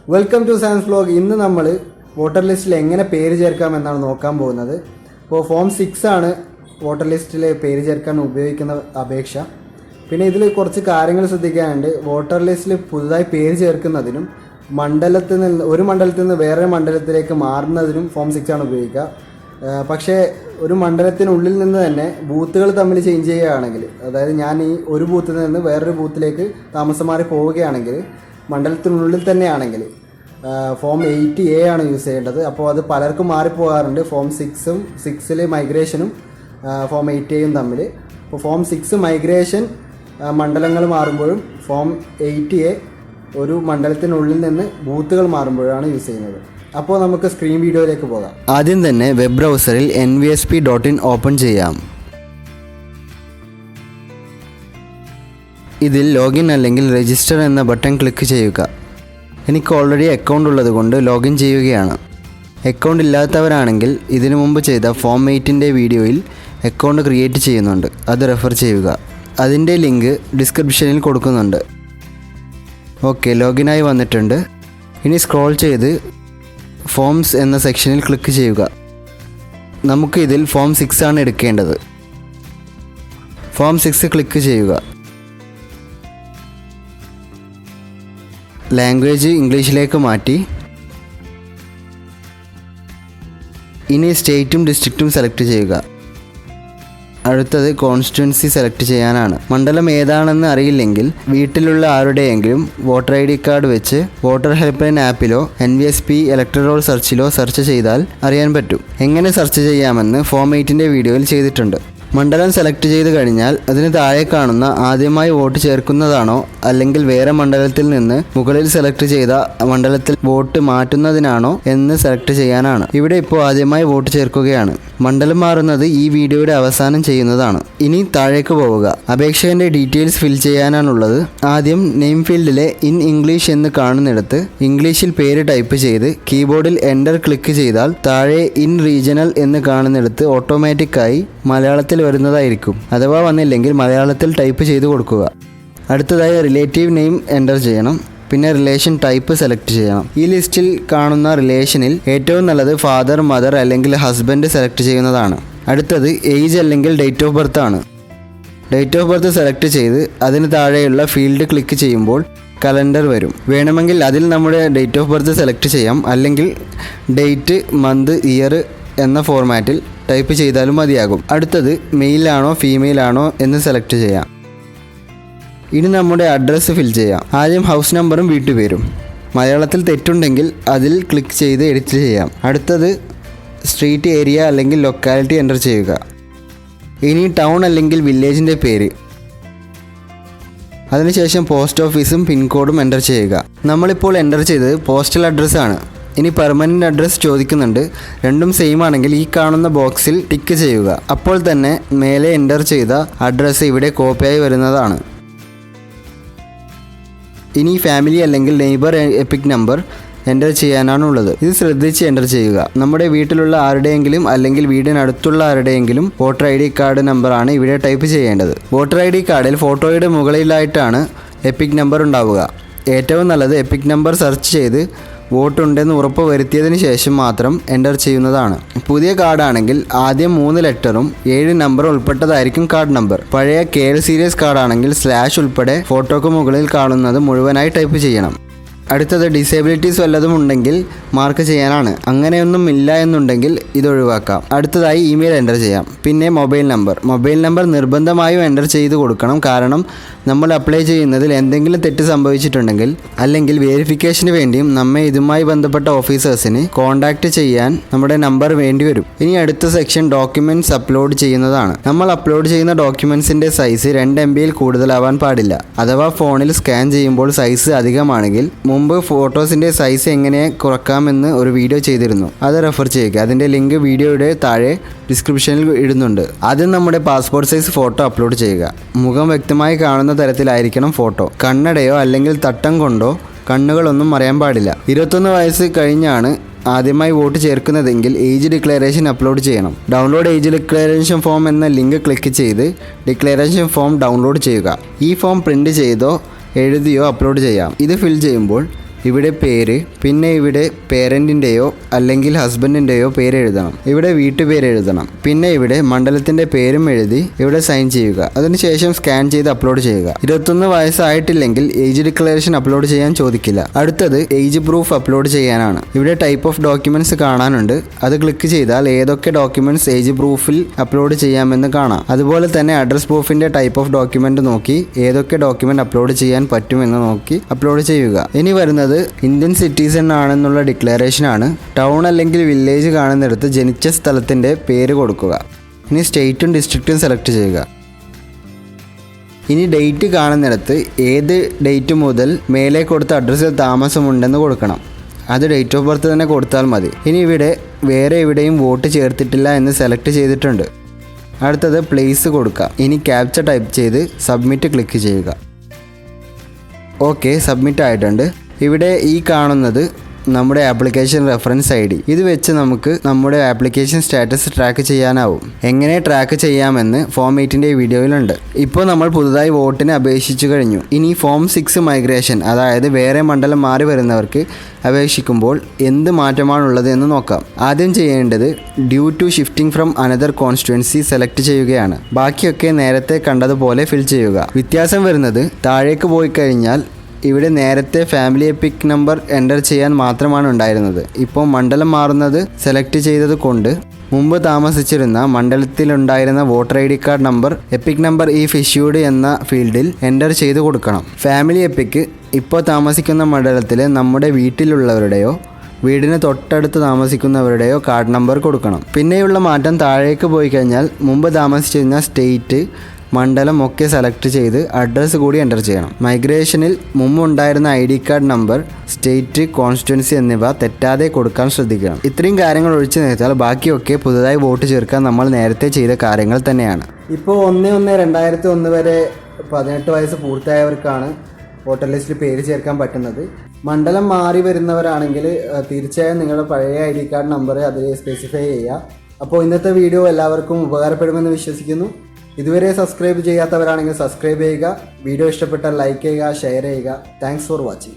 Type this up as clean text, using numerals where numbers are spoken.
Welcome two science vlog. ഇന്ന് നമ്മൾ voter ലിസ്റ്റിൽ എങ്ങനെ പേര് ചേർക്കാമെന്നാണ് നോക്കാൻ പോകുന്നത്. അപ്പോൾ ഫോം 6 ആണ് വോട്ടർ ലിസ്റ്റിൽ പേര് ചേർക്കാൻ ഉപയോഗിക്കുന്ന അപേക്ഷ. പിന്നെ ഇതിൽ കുറച്ച് കാര്യങ്ങൾ ശ്രദ്ധിക്കാനുണ്ട്. വോട്ടർ ലിസ്റ്റിൽ പുതുതായി പേര് ചേർക്കുന്നതിനും ഒരു മണ്ഡലത്തിൽ നിന്ന് വേറൊരു മണ്ഡലത്തിലേക്ക് മാറുന്നതിനും ഫോം 6 ആണ് ഉപയോഗിക്കുക. പക്ഷേ ഒരു മണ്ഡലത്തിനുള്ളിൽ നിന്ന് തന്നെ ബൂത്തുകൾ തമ്മിൽ ചേഞ്ച് ചെയ്യുകയാണെങ്കിൽ, അതായത് ഞാൻ ഈ ഒരു ബൂത്തിൽ നിന്ന് വേറൊരു ബൂത്തിലേക്ക് താമസം മാറി പോവുകയാണെങ്കിൽ, മണ്ഡലത്തിനുള്ളിൽ തന്നെയാണെങ്കിൽ ഫോം 80A ആണ് യൂസ് ചെയ്യേണ്ടത്. അപ്പോൾ അത് പലർക്കും മാറിപ്പോകാറുണ്ട്, ഫോം 6ഉം 6ൽ മൈഗ്രേഷനും ഫോം 80Aയും തമ്മിൽ. അപ്പോൾ ഫോം 6 മൈഗ്രേഷൻ മണ്ഡലങ്ങൾ മാറുമ്പോഴും ഫോം 80A ഒരു മണ്ഡലത്തിനുള്ളിൽ നിന്ന് ബൂത്തുകൾ മാറുമ്പോഴാണ് യൂസ് ചെയ്യുന്നത്. അപ്പോൾ നമുക്ക് സ്ക്രീൻ വീഡിയോയിലേക്ക് പോകാം. ആദ്യം തന്നെ വെബ് ബ്രൗസറിൽ NVSP.in ഓപ്പൺ ചെയ്യാം. ഇതിൽ ലോഗിൻ അല്ലെങ്കിൽ രജിസ്റ്റർ എന്ന ബട്ടൺ ക്ലിക്ക് ചെയ്യുക. എനിക്ക് ഓൾറെഡി അക്കൗണ്ട് ഉള്ളതുകൊണ്ട് ലോഗിൻ ചെയ്യുകയാണ്. അക്കൗണ്ട് ഇല്ലാത്തവരാണെങ്കിൽ ഇതിനു മുമ്പ് ചെയ്ത ഫോം 8ൻ്റെ വീഡിയോയിൽ അക്കൗണ്ട് ക്രിയേറ്റ് ചെയ്യുന്നുണ്ട്, അത് റെഫർ ചെയ്യുക. അതിൻ്റെ ലിങ്ക് ഡിസ്ക്രിപ്ഷനിൽ കൊടുക്കുന്നുണ്ട്. ഓക്കെ, ലോഗിനായി വന്നിട്ടുണ്ട്. ഇനി സ്ക്രോൾ ചെയ്ത് ഫോംസ് എന്ന സെക്ഷനിൽ ക്ലിക്ക് ചെയ്യുക. നമുക്ക് ഇതിൽ ഫോം 6 ആണ് എടുക്കേണ്ടത്. ഫോം 6 ക്ലിക്ക് ചെയ്യുക. ലാംഗ്വേജ് ഇംഗ്ലീഷിലേക്ക് മാറ്റി. ഇനി സ്റ്റേറ്റും ഡിസ്ട്രിക്റ്റും സെലക്ട് ചെയ്യുക. അടുത്തത് കോൺസ്റ്റിറ്റ്യുവൻസി സെലക്ട് ചെയ്യാനാണ്. മണ്ഡലം ഏതാണെന്ന് അറിയില്ലെങ്കിൽ വീട്ടിലുള്ള ആരുടെയെങ്കിലും വോട്ടർ ID കാർഡ് വെച്ച് വോട്ടർ ഹെൽപ്പ് ലൈൻ ആപ്പിലോ NVSP ഇലക്ട്രൽ റോൾ സെർച്ചിലോ സെർച്ച് ചെയ്താൽ അറിയാൻ പറ്റും. എങ്ങനെ സെർച്ച് ചെയ്യാമെന്ന് ഫോം 8ൻ്റെ വീഡിയോയിൽ ചെയ്തിട്ടുണ്ട്. മണ്ഡലം സെലക്ട് ചെയ്ത് കഴിഞ്ഞാൽ അതിന് താഴെ കാണുന്ന ആദ്യമായി വോട്ട് ചേർക്കുന്നതാണോ അല്ലെങ്കിൽ വേറെ മണ്ഡലത്തിൽ നിന്ന് മുകളിൽ സെലക്ട് ചെയ്ത മണ്ഡലത്തിൽ വോട്ട് മാറ്റുന്നതിനാണോ എന്ന് സെലക്ട് ചെയ്യാനാണ്. ഇവിടെ ഇപ്പോൾ ആദ്യമായി വോട്ട് ചേർക്കുകയാണ്. മണ്ഡലം മാറുന്നത് ഈ വീഡിയോയുടെ അവസാനം ചെയ്യുന്നതാണ്. ഇനി താഴേക്ക് പോവുക. അപേക്ഷകൻ്റെ ഡീറ്റെയിൽസ് ഫിൽ ചെയ്യാനാണുള്ളത്. ആദ്യം നെയിം ഫീൽഡിലെ ഇൻ ഇംഗ്ലീഷ് എന്ന് കാണുന്നിടത്ത് ഇംഗ്ലീഷിൽ പേര് ടൈപ്പ് ചെയ്ത് കീബോർഡിൽ എൻ്റർ ക്ലിക്ക് ചെയ്താൽ താഴെ ഇൻ റീജിയണൽ എന്ന് കാണുന്നിടത്ത് ഓട്ടോമാറ്റിക്കായി മലയാളത്തിൽ വരുന്നതായിരിക്കും. അഥവാ വന്നില്ലെങ്കിൽ മലയാളത്തിൽ ടൈപ്പ് ചെയ്ത് കൊടുക്കുക. അടുത്തതായി റിലേറ്റീവ് നെയിം എൻ്റർ ചെയ്യണം. പിന്നെ റിലേഷൻ ടൈപ്പ് സെലക്ട് ചെയ്യണം. ഈ ലിസ്റ്റിൽ കാണുന്ന റിലേഷനിൽ ഏറ്റവും നല്ലത് ഫാദർ, മദർ അല്ലെങ്കിൽ ഹസ്ബൻഡ് സെലക്ട് ചെയ്യുന്നതാണ്. അടുത്തത് ഏജ് അല്ലെങ്കിൽ ഡേറ്റ് ഓഫ് ബർത്ത് ആണ്. ഡേറ്റ് ഓഫ് ബർത്ത് സെലക്ട് ചെയ്ത് അതിന് താഴെയുള്ള ഫീൽഡ് ക്ലിക്ക് ചെയ്യുമ്പോൾ കലണ്ടർ വരും. വേണമെങ്കിൽ അതിൽ നമ്മുടെ ഡേറ്റ് ഓഫ് ബർത്ത് സെലക്ട് ചെയ്യാം, അല്ലെങ്കിൽ ഡേറ്റ്, മന്ത്, ഇയർ എന്ന ഫോർമാറ്റിൽ ടൈപ്പ് ചെയ്താലും മതിയാകും. അടുത്തത് മെയിലാണോ ഫീമെയിലാണോ എന്ന് സെലക്ട് ചെയ്യാം. ഇനി നമ്മുടെ അഡ്രസ്സ് ഫിൽ ചെയ്യാം. ആദ്യം ഹൗസ് നമ്പറും വീട്ടുപേരും. മലയാളത്തിൽ തെറ്റുണ്ടെങ്കിൽ അതിൽ ക്ലിക്ക് ചെയ്ത് എഡിറ്റ് ചെയ്യാം. അടുത്തത് സ്ട്രീറ്റ്, ഏരിയ അല്ലെങ്കിൽ ലൊക്കാലിറ്റി എൻ്റർ ചെയ്യുക. ഇനി ടൗൺ അല്ലെങ്കിൽ വില്ലേജിൻ്റെ പേര്. അതിനുശേഷം പോസ്റ്റ് ഓഫീസും പിൻകോഡും എൻ്റർ ചെയ്യുക. നമ്മളിപ്പോൾ എൻ്റർ ചെയ്തത് പോസ്റ്റൽ അഡ്രസ്സാണ്. ഇനി പെർമനൻ്റ് അഡ്രസ്സ് ചോദിക്കുന്നുണ്ട്. രണ്ടും സെയിം ആണെങ്കിൽ ഈ കാണുന്ന ബോക്സിൽ ടിക്ക് ചെയ്യുക. അപ്പോൾ തന്നെ മേലെ എൻ്റർ ചെയ്ത അഡ്രസ്സ് ഇവിടെ കോപ്പിയായി വരുന്നതാണ്. ഇനി ഫാമിലി അല്ലെങ്കിൽ നെയ്ബർ എപ്പിക് നമ്പർ എൻ്റർ ചെയ്യാനാണുള്ളത്. ഇത് ശ്രദ്ധിച്ച് എൻ്റർ ചെയ്യുക. നമ്മുടെ വീട്ടിലുള്ള ആരുടെയെങ്കിലും അല്ലെങ്കിൽ വീടിനടുത്തുള്ള ആരുടെയെങ്കിലും വോട്ടർ ID കാർഡ് നമ്പറാണ് ഇവിടെ ടൈപ്പ് ചെയ്യേണ്ടത്. വോട്ടർ ID കാർഡിൽ ഫോട്ടോയുടെ മുകളിലായിട്ടാണ് എപ്പിക് നമ്പർ ഉണ്ടാവുക. ഏറ്റവും നല്ലത് എപ്പിക് നമ്പർ സെർച്ച് ചെയ്ത് വോട്ടുണ്ടെന്ന് ഉറപ്പ് വരുത്തിയതിന് ശേഷം മാത്രം എൻ്റർ ചെയ്യുന്നതാണ്. പുതിയ കാർഡാണെങ്കിൽ ആദ്യം 3 ലെറ്ററും 7 നമ്പറും ഉൾപ്പെട്ടതായിരിക്കും കാർഡ് നമ്പർ. പഴയ KL സീരീസ് കാർഡാണെങ്കിൽ സ്ലാഷ് ഉൾപ്പെടെ ഫോട്ടോക്ക് മുകളിൽ കാണുന്നത് മുഴുവനായി ടൈപ്പ് ചെയ്യണം. അടുത്തത് ഡിസേബിലിറ്റീസ് വല്ലതും ഉണ്ടെങ്കിൽ മാർക്ക് ചെയ്യാനാണ്. അങ്ങനെയൊന്നും ഇല്ല എന്നുണ്ടെങ്കിൽ ഇത് ഒഴിവാക്കാം. അടുത്തതായി ഇമെയിൽ എൻ്റർ ചെയ്യാം. പിന്നെ മൊബൈൽ നമ്പർ നിർബന്ധമായും എൻ്റർ ചെയ്ത് കൊടുക്കണം. കാരണം നമ്മൾ അപ്ലൈ ചെയ്യുന്നതിൽ എന്തെങ്കിലും തെറ്റ് സംഭവിച്ചിട്ടുണ്ടെങ്കിൽ അല്ലെങ്കിൽ വെരിഫിക്കേഷന് വേണ്ടിയും നമ്മെ ഇതുമായി ബന്ധപ്പെട്ട ഓഫീസേഴ്സിന് കോൺടാക്റ്റ് ചെയ്യാൻ നമ്മുടെ നമ്പർ വേണ്ടി വരും. ഇനി അടുത്ത സെക്ഷൻ ഡോക്യുമെൻറ്റ്സ് അപ്ലോഡ് ചെയ്യുന്നതാണ്. നമ്മൾ അപ്ലോഡ് ചെയ്യുന്ന ഡോക്യുമെൻറ്റ്സിൻ്റെ സൈസ് 2 MBയിൽ കൂടുതലാവാൻ പാടില്ല. അഥവാ ഫോണിൽ സ്കാൻ ചെയ്യുമ്പോൾ സൈസ് അധികമാണെങ്കിൽ മുമ്പ് ഫോട്ടോസിൻ്റെ സൈസ് എങ്ങനെ കുറക്കാമെന്ന് ഒരു വീഡിയോ ചെയ്തിരുന്നു, അത് റെഫർ ചെയ്യുക. അതിൻ്റെ ലിങ്ക് വീഡിയോയുടെ താഴെ ഡിസ്ക്രിപ്ഷനിൽ ഇടുന്നുണ്ട്. ആദ്യം നമ്മുടെ പാസ്പോർട്ട് സൈസ് ഫോട്ടോ അപ്ലോഡ് ചെയ്യുക. മുഖം വ്യക്തമായി കാണുന്ന തരത്തിലായിരിക്കണം ഫോട്ടോ. കണ്ണടയോ അല്ലെങ്കിൽ തട്ടം കൊണ്ടോ കണ്ണുകളൊന്നും മറയാൻ പാടില്ല. 21 വയസ്സ് കഴിഞ്ഞാണ് ആദ്യമായി വോട്ട് ചേർക്കുന്നതെങ്കിൽ ഏജ് ഡിക്ലറേഷൻ അപ്ലോഡ് ചെയ്യണം. ഡൗൺലോഡ് ഏജ് ഡിക്ലറേഷൻ ഫോം എന്ന ലിങ്ക് ക്ലിക്ക് ചെയ്ത് ഡിക്ലറേഷൻ ഫോം ഡൗൺലോഡ് ചെയ്യുക. ഈ ഫോം പ്രിൻ്റ് ചെയ്തോ എഴുതിയോ അപ്ലോഡ് ചെയ്യാം. ഇത് ഫിൽ ചെയ്യുമ്പോൾ ഇവിടെ പേര്, പിന്നെ ഇവിടെ പേരൻറ്റിൻ്റെയോ അല്ലെങ്കിൽ ഹസ്ബൻഡിൻ്റെയോ പേര് എഴുതണം. ഇവിടെ വീട്ടുപേര് എഴുതണം. പിന്നെ ഇവിടെ മണ്ഡലത്തിൻ്റെ പേരും എഴുതി ഇവിടെ സൈൻ ചെയ്യുക. അതിനുശേഷം സ്കാൻ ചെയ്ത് അപ്ലോഡ് ചെയ്യുക. 21 വയസ്സായിട്ടില്ലെങ്കിൽ ഏജ് ഡിക്ലറേഷൻ അപ്ലോഡ് ചെയ്യാൻ ചോദിക്കില്ല. അടുത്തത് ഏജ് പ്രൂഫ് അപ്ലോഡ് ചെയ്യാനാണ്. ഇവിടെ ടൈപ്പ് ഓഫ് ഡോക്യുമെൻറ്റ്സ് കാണാനുണ്ട്. അത് ക്ലിക്ക് ചെയ്താൽ ഏതൊക്കെ ഡോക്യുമെൻറ്റ്സ് ഏജ് പ്രൂഫിൽ അപ്ലോഡ് ചെയ്യാമെന്ന് കാണാം. അതുപോലെ തന്നെ അഡ്രസ് പ്രൂഫിൻ്റെ ടൈപ്പ് ഓഫ് ഡോക്യുമെൻറ്റ് നോക്കി ഏതൊക്കെ ഡോക്യുമെൻറ്റ് അപ്ലോഡ് ചെയ്യാൻ പറ്റുമെന്ന് നോക്കി അപ്ലോഡ് ചെയ്യുക. ഇനി വരുന്നത് ഇന്ത്യൻ സിറ്റിസൺ ആണെന്നുള്ള ഡിക്ലറേഷൻ ആണ്. ടൗൺ അല്ലെങ്കിൽ വില്ലേജ് കാണുന്നിടത്ത് ജനിച്ച സ്ഥലത്തിൻ്റെ പേര് കൊടുക്കുക. ഇനി സ്റ്റേറ്റും ഡിസ്ട്രിക്റ്റും സെലക്ട് ചെയ്യുക. ഇനി ഡേറ്റ് കാണുന്നിടത്ത് ഏത് ഡേറ്റ് മുതൽ മേലെ കൊടുത്ത അഡ്രസ്സിൽ താമസമുണ്ടെന്ന് കൊടുക്കണം. അത് ഡേറ്റ് ഓഫ് ബർത്ത് തന്നെ കൊടുത്താൽ മതി. ഇനി ഇവിടെ വേറെ എവിടെയും വോട്ട് ചേർത്തിട്ടില്ല എന്ന് സെലക്ട് ചെയ്തിട്ടുണ്ട്. അടുത്തത് പ്ലേസ് കൊടുക്കുക. ഇനി ക്യാപ്ച ടൈപ്പ് ചെയ്ത് സബ്മിറ്റ് ക്ലിക്ക് ചെയ്യുക. ഓക്കെ, സബ്മിറ്റ് ആയിട്ടുണ്ട്. ഇവിടെ ഈ കാണുന്നത് നമ്മുടെ ആപ്ലിക്കേഷൻ റെഫറൻസ് ID. ഇത് വെച്ച് നമുക്ക് നമ്മുടെ ആപ്ലിക്കേഷൻ സ്റ്റാറ്റസ് ട്രാക്ക് ചെയ്യാനാവും. എങ്ങനെ ട്രാക്ക് ചെയ്യാമെന്ന് ഫോം 8ൻ്റെ വീഡിയോയിലുണ്ട്. ഇപ്പോൾ നമ്മൾ പുതുതായി വോട്ടിന് അപേക്ഷിച്ചു കഴിഞ്ഞു. ഇനി ഫോം 6 മൈഗ്രേഷൻ, അതായത് വേറെ മണ്ഡലം മാറി വരുന്നവർക്ക് അപേക്ഷിക്കുമ്പോൾ എന്ത് മാറ്റമാണുള്ളത് എന്ന് നോക്കാം. ആദ്യം ചെയ്യേണ്ടത് due to shifting from another constituency select ചെയ്യുകയാണ്. ബാക്കിയൊക്കെ നേരത്തെ കണ്ടതുപോലെ ഫിൽ ചെയ്യുക. വ്യത്യാസം വരുന്നത് താഴേക്ക് പോയി കഴിഞ്ഞാൽ ഇവിടെ നേരത്തെ ഫാമിലി എപ്പിക് നമ്പർ എൻ്റർ ചെയ്യാൻ മാത്രമാണ് ഉണ്ടായിരുന്നത്. ഇപ്പോൾ മണ്ഡലം മാറുന്നത് സെലക്ട് ചെയ്തത് കൊണ്ട് മുമ്പ് താമസിച്ചിരുന്ന മണ്ഡലത്തിലുണ്ടായിരുന്ന voter ID card number EPIC number if issued എന്ന ഫീൽഡിൽ എൻ്റർ ചെയ്ത് കൊടുക്കണം. ഫാമിലി എപ്പിക് ഇപ്പോൾ താമസിക്കുന്ന മണ്ഡലത്തിലെ നമ്മുടെ വീട്ടിലുള്ളവരുടെയോ വീടിന് തൊട്ടടുത്ത് താമസിക്കുന്നവരുടെയോ കാർഡ് നമ്പർ കൊടുക്കണം. പിന്നെയുള്ള മാറ്റം താഴേക്ക് പോയി കഴിഞ്ഞാൽ മുമ്പ് താമസിച്ചിരുന്ന സ്റ്റേറ്റ്, മണ്ഡലം ഒക്കെ സെലക്ട് ചെയ്ത് അഡ്രസ്സ് കൂടി എൻ്റർ ചെയ്യണം. മൈഗ്രേഷനിൽ മുമ്പുണ്ടായിരുന്ന ID card number, state, constituency എന്നിവ തെറ്റാതെ കൊടുക്കാൻ ശ്രദ്ധിക്കണം. ഇത്രയും കാര്യങ്ങൾ ഒഴിച്ചു നിർത്തിയാൽ ബാക്കിയൊക്കെ പുതുതായി വോട്ട് ചേർക്കാൻ നമ്മൾ നേരത്തെ ചെയ്ത കാര്യങ്ങൾ തന്നെയാണ്. ഇപ്പോൾ 1/1/2001 വരെ 18 വയസ്സ് പൂർത്തിയായവർക്കാണ് വോട്ടർ ലിസ്റ്റിൽ പേര് ചേർക്കാൻ പറ്റുന്നത്. മണ്ഡലം മാറി വരുന്നവരാണെങ്കിൽ തീർച്ചയായും നിങ്ങളുടെ പഴയ ID കാർഡ് നമ്പർ അതിൽ സ്പെസിഫൈ ചെയ്യുക. അപ്പോൾ ഇന്നത്തെ വീഡിയോ എല്ലാവർക്കും ഉപകാരപ്പെടുമെന്ന് വിശ്വസിക്കുന്നു. ഇതുവരെ സബ്സ്ക്രൈബ് ചെയ്യാത്തവരാണെങ്കിൽ സബ്സ്ക്രൈബ് ചെയ്യുക. വീഡിയോ ഇഷ്ടപ്പെട്ടാൽ ലൈക്ക് ചെയ്യുക, ഷെയർ ചെയ്യുക. Thanks for watching.